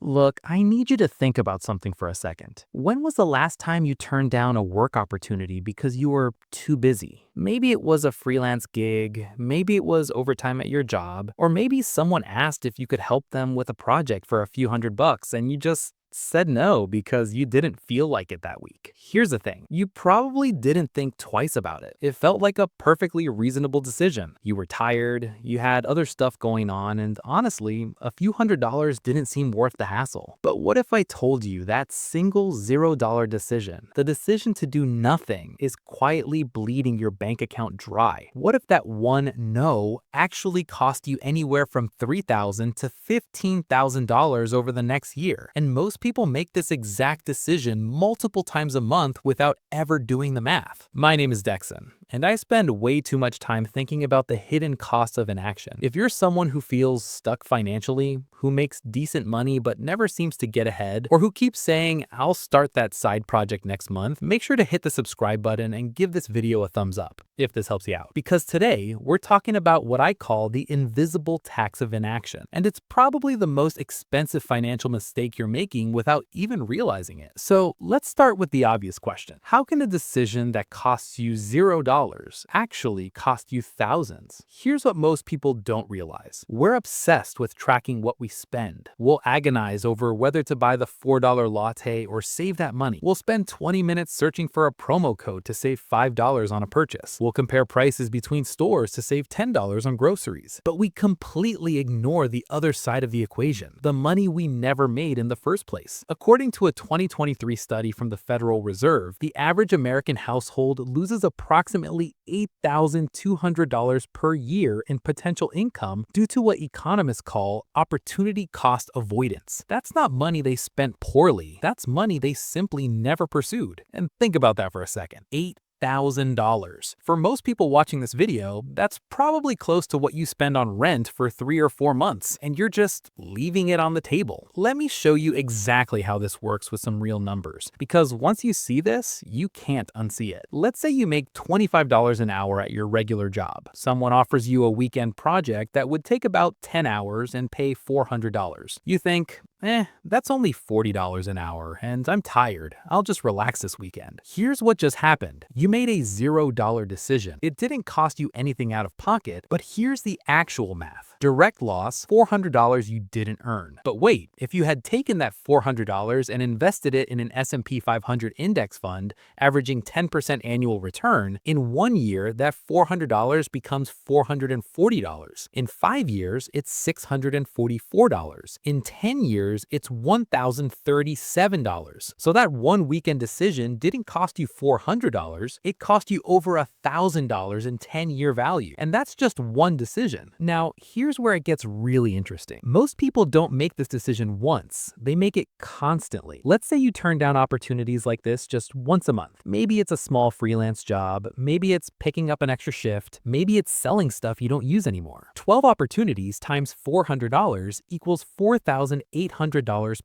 Look, I need you to think about something for a second. When was the last time you turned down a work opportunity because you were too busy? Maybe it was a freelance gig, maybe it was overtime at your job, or maybe someone asked if you could help them with a project for a few $100 and you just said no because you didn't feel like it that week. Here's the thing, you probably didn't think twice about it. It felt like a perfectly reasonable decision. You were tired, you had other stuff going on, and honestly, a few $100 didn't seem worth the hassle. But what if I told you that single $0 decision, the decision to do nothing, is quietly bleeding your bank account dry? What if that one no actually cost you anywhere from $3,000 to $15,000 over the next year? And most people make this exact decision multiple times a month without ever doing the math. My name is Dexon, and I spend way too much time thinking about the hidden cost of inaction. If you're someone who feels stuck financially, who makes decent money but never seems to get ahead, or who keeps saying, "I'll start that side project next month," make sure to hit the subscribe button and give this video a thumbs up if this helps you out. Because today, we're talking about what I call the invisible tax of inaction. And it's probably the most expensive financial mistake you're making without even realizing it. So let's start with the obvious question. How can a decision that costs you $0 actually cost you thousands? Here's what most people don't realize. We're obsessed with tracking what we spend. We'll agonize over whether to buy the $4 latte or save that money. We'll spend 20 minutes searching for a promo code to save $5 on a purchase. We'll compare prices between stores to save $10 on groceries. But we completely ignore the other side of the equation, the money we never made in the first place. According to a 2023 study from the Federal Reserve, the average American household loses approximately $8,200 per year in potential income due to what economists call opportunity cost avoidance. That's not money they spent poorly. That's money they simply never pursued. And think about that for a second. $8,000. For most people watching this video, that's probably close to what you spend on rent for 3 or 4 months, and you're just leaving it on the table. Let me show you exactly how this works with some real numbers, because once you see this, you can't unsee it. Let's say you make $25 an hour at your regular job. Someone offers you a weekend project that would take about 10 hours and pay $400. You think, that's only $40 an hour, and I'm tired. I'll just relax this weekend. Here's what just happened. You made a $0 decision. It didn't cost you anything out of pocket, but here's the actual math. Direct loss, $400 you didn't earn. But wait, if you had taken that $400 and invested it in an S&P 500 index fund, averaging 10% annual return, in 1 year, that $400 becomes $440. In 5 years, it's $644. In 10 years, it's $1,037. So that one weekend decision didn't cost you $400, it cost you over $1,000 in 10-year value. And that's just one decision. Now, here's where it gets really interesting. Most people don't make this decision once, they make it constantly. Let's say you turn down opportunities like this just once a month. Maybe it's a small freelance job, maybe it's picking up an extra shift, maybe it's selling stuff you don't use anymore. 12 opportunities times $400 equals $4,800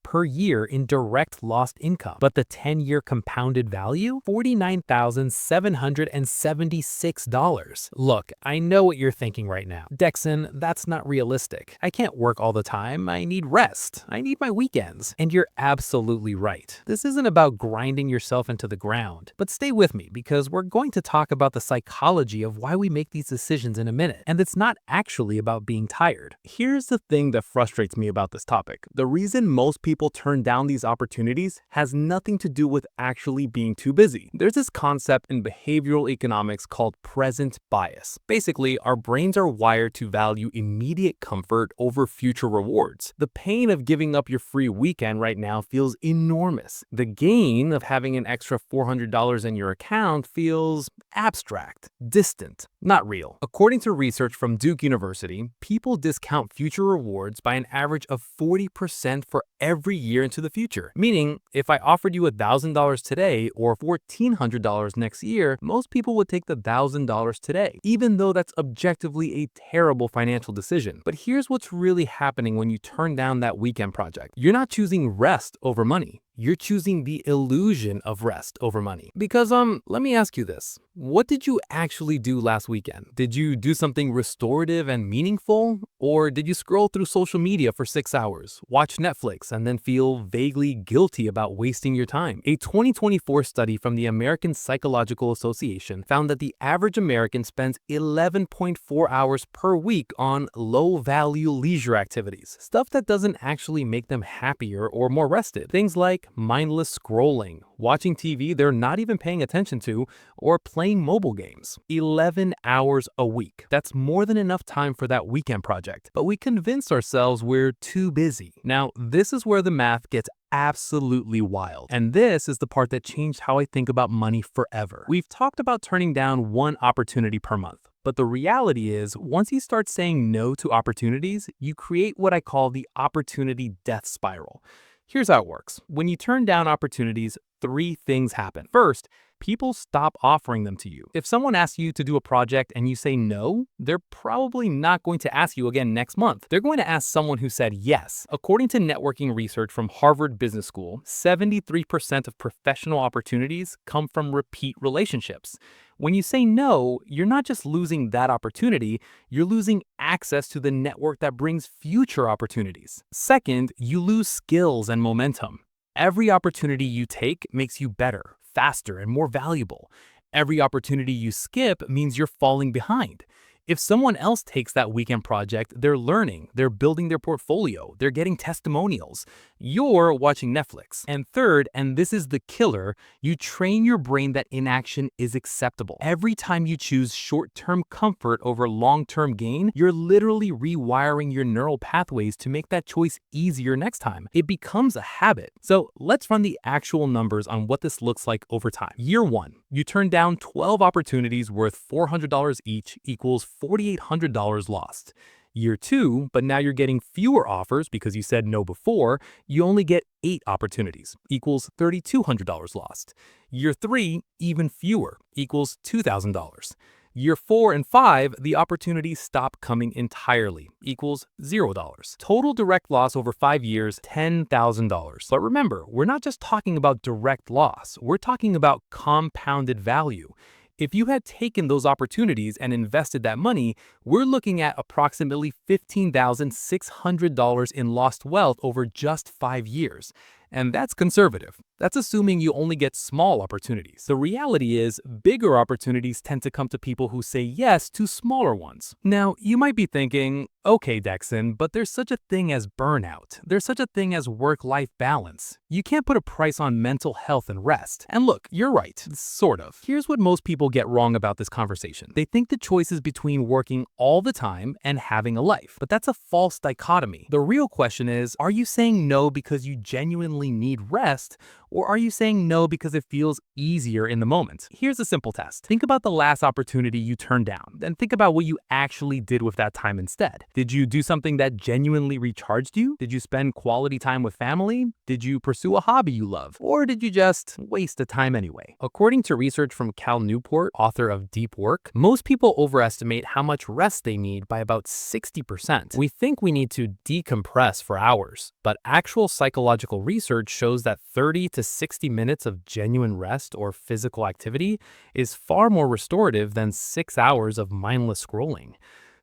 per year in direct lost income. But the 10-year compounded value? $49,776. Look, I know what you're thinking right now. Dexon, that's not realistic. I can't work all the time. I need rest. I need my weekends. And you're absolutely right. This isn't about grinding yourself into the ground. But stay with me, because we're going to talk about the psychology of why we make these decisions in a minute. And it's not actually about being tired. Here's the thing that frustrates me about this topic. The reason most people turn down these opportunities has nothing to do with actually being too busy. There's this concept in behavioral economics called present bias. Basically, our brains are wired to value immediate comfort over future rewards. The pain of giving up your free weekend right now feels enormous. The gain of having an extra $400 in your account feels abstract, distant, not real. According to research from Duke University, people discount future rewards by an average of 40% for every year into the future. Meaning, if I offered you $1,000 today or $1,400 next year, most people would take the $1,000 today, even though that's objectively a terrible financial decision. But here's what's really happening when you turn down that weekend project. You're not choosing rest over money. You're choosing the illusion of rest over money. Because, let me ask you this. What did you actually do last weekend? Did you do something restorative and meaningful? Or did you scroll through social media for 6 hours, watch Netflix, and then feel vaguely guilty about wasting your time? A 2024 study from the American Psychological Association found that the average American spends 11.4 hours per week on low-value leisure activities, stuff that doesn't actually make them happier or more rested. Things like mindless scrolling, watching TV they're not even paying attention to, or playing mobile games. 11 hours a week. That's more than enough time for that weekend project. But we convince ourselves we're too busy. Now, this is where the math gets absolutely wild. And this is the part that changed how I think about money forever. We've talked about turning down one opportunity per month. But the reality is, once you start saying no to opportunities, you create what I call the opportunity death spiral. Here's how it works. When you turn down opportunities, three things happen. First, people stop offering them to you. If someone asks you to do a project and you say no, they're probably not going to ask you again next month. They're going to ask someone who said yes. According to networking research from Harvard Business School, 73% of professional opportunities come from repeat relationships. When you say no, you're not just losing that opportunity, you're losing access to the network that brings future opportunities. Second, you lose skills and momentum. Every opportunity you take makes you better, faster, and more valuable. Every opportunity you skip means you're falling behind. If someone else takes that weekend project, they're learning, they're building their portfolio, they're getting testimonials. You're watching Netflix. And third, and this is the killer, you train your brain that inaction is acceptable. Every time you choose short-term comfort over long-term gain, you're literally rewiring your neural pathways to make that choice easier next time. It becomes a habit. So let's run the actual numbers on what this looks like over time. Year 1, you turn down 12 opportunities worth $400 each equals $4,800 lost. Year 2, but now you're getting fewer offers because you said no before, you only get 8 opportunities, equals $3,200 lost. Year 3, even fewer, equals $2,000. Year 4 and 5, the opportunities stop coming entirely, equals $0. Total direct loss over 5 years, $10,000. But remember, we're not just talking about direct loss, we're talking about compounded value. If you had taken those opportunities and invested that money, we're looking at approximately $15,600 in lost wealth over just 5 years. And that's conservative. That's assuming you only get small opportunities. The reality is, bigger opportunities tend to come to people who say yes to smaller ones. Now, you might be thinking, okay, Dexon, but there's such a thing as burnout. There's such a thing as work-life balance. You can't put a price on mental health and rest. And look, you're right, sort of. Here's what most people get wrong about this conversation. They think the choice is between working all the time and having a life. But that's a false dichotomy. The real question is, are you saying no because you genuinely need rest, or are you saying no because it feels easier in the moment? Here's a simple test. Think about the last opportunity you turned down, then think about what you actually did with that time instead. Did you do something that genuinely recharged you? Did you spend quality time with family? Did you pursue a hobby you love? Or did you just waste the time anyway? According to research from Cal Newport, author of Deep Work, most people overestimate how much rest they need by about 60%. We think we need to decompress for hours, but actual psychological research shows that 30 to 60 minutes of genuine rest or physical activity is far more restorative than 6 hours of mindless scrolling.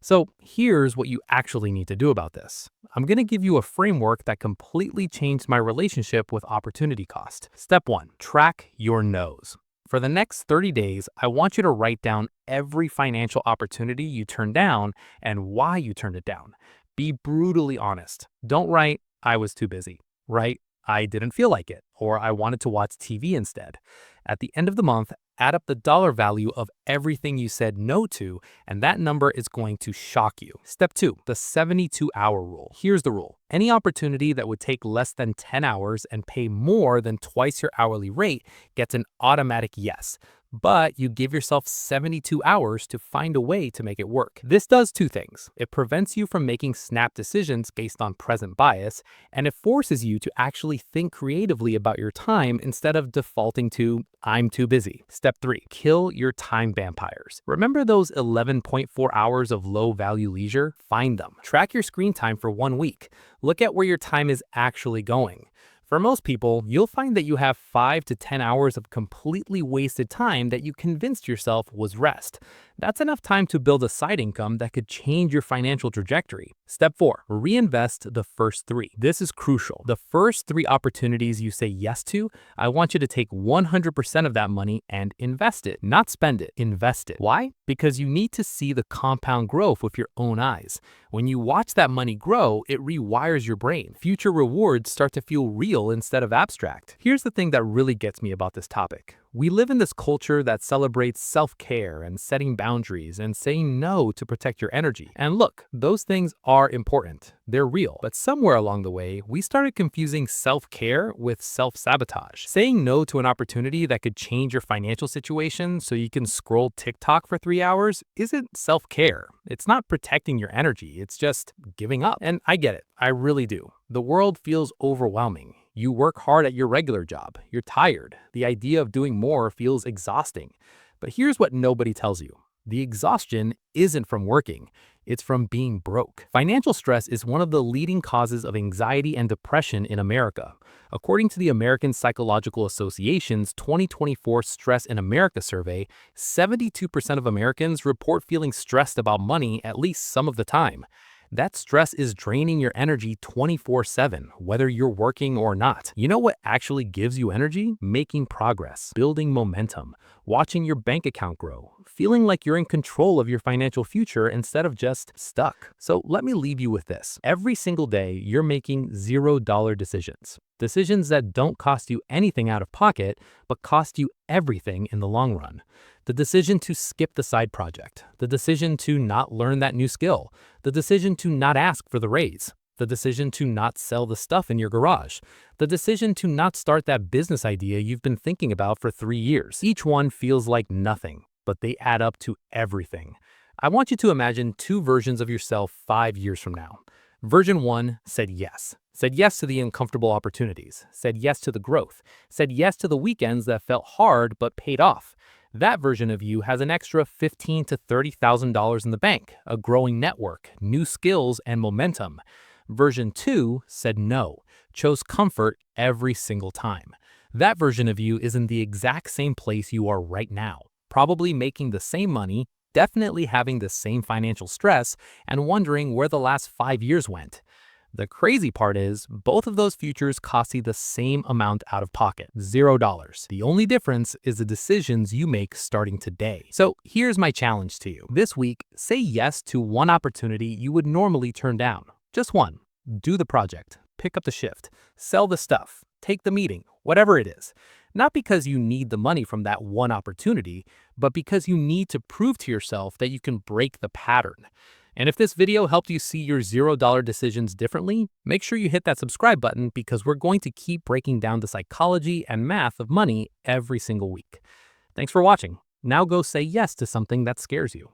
So here's what you actually need to do about this. I'm going to give you a framework that completely changed my relationship with opportunity cost. Step 1, track your no's. For the next 30 days, I want you to write down every financial opportunity you turned down and why you turned it down. Be brutally honest. Don't write, I was too busy. Write, I didn't feel like it, or I wanted to watch TV instead. At the end of the month, add up the dollar value of everything you said no to, and that number is going to shock you. Step 2, the 72-hour rule. Here's the rule. Any opportunity that would take less than 10 hours and pay more than twice your hourly rate gets an automatic yes. But you give yourself 72 hours to find a way to make it work. This does 2 things. It prevents you from making snap decisions based on present bias, and it forces you to actually think creatively about your time instead of defaulting to, I'm too busy. Step 3, kill your time vampires. Remember those 11.4 hours of low-value leisure? Find them. Track your screen time for 1 week. Look at where your time is actually going. For most people, you'll find that you have 5 to 10 hours of completely wasted time that you convinced yourself was rest. That's enough time to build a side income that could change your financial trajectory. Step 4. Reinvest the first 3. This is crucial. The first 3 opportunities you say yes to, I want you to take 100% of that money and invest it. Not spend it, invest it. Why? Because you need to see the compound growth with your own eyes. When you watch that money grow, it rewires your brain. Future rewards start to feel real instead of abstract. Here's the thing that really gets me about this topic. We live in this culture that celebrates self-care and setting boundaries and saying no to protect your energy. And look, those things are important. They're real. But somewhere along the way, we started confusing self-care with self-sabotage. Saying no to an opportunity that could change your financial situation so you can scroll TikTok for 3 hours isn't self-care. It's not protecting your energy. It's just giving up. And I get it. I really do. The world feels overwhelming. You work hard at your regular job. You're tired. The idea of doing more feels exhausting. But here's what nobody tells you. The exhaustion isn't from working. It's from being broke. Financial stress is one of the leading causes of anxiety and depression in America. According to the American Psychological Association's 2024 Stress in America survey, 72% of Americans report feeling stressed about money at least some of the time. That stress is draining your energy 24/7, whether you're working or not. You know what actually gives you energy? Making progress, building momentum, watching your bank account grow, feeling like you're in control of your financial future instead of just stuck. So let me leave you with this. Every single day, you're making $0 decisions. Decisions that don't cost you anything out of pocket, but cost you everything in the long run. The decision to skip the side project, the decision to not learn that new skill, the decision to not ask for the raise, the decision to not sell the stuff in your garage, the decision to not start that business idea you've been thinking about for 3 years. Each one feels like nothing, but they add up to everything. I want you to imagine 2 versions of yourself 5 years from now. Version 1 said yes to the uncomfortable opportunities, said yes to the growth, said yes to the weekends that felt hard but paid off. That version of you has an extra $15,000 to $30,000 in the bank, a growing network, new skills, and momentum. Version 2 said no, chose comfort every single time. That version of you is in the exact same place you are right now, probably making the same money, definitely having the same financial stress, and wondering where the last 5 years went. The crazy part is, both of those futures cost you the same amount out of pocket, $0. The only difference is the decisions you make starting today. So here's my challenge to you. This week, say yes to one opportunity you would normally turn down. Just one. Do the project, pick up the shift, sell the stuff, take the meeting, whatever it is. Not because you need the money from that one opportunity, but because you need to prove to yourself that you can break the pattern. And if this video helped you see your $0 decisions differently, make sure you hit that subscribe button because we're going to keep breaking down the psychology and math of money every single week. Thanks for watching. Now go say yes to something that scares you.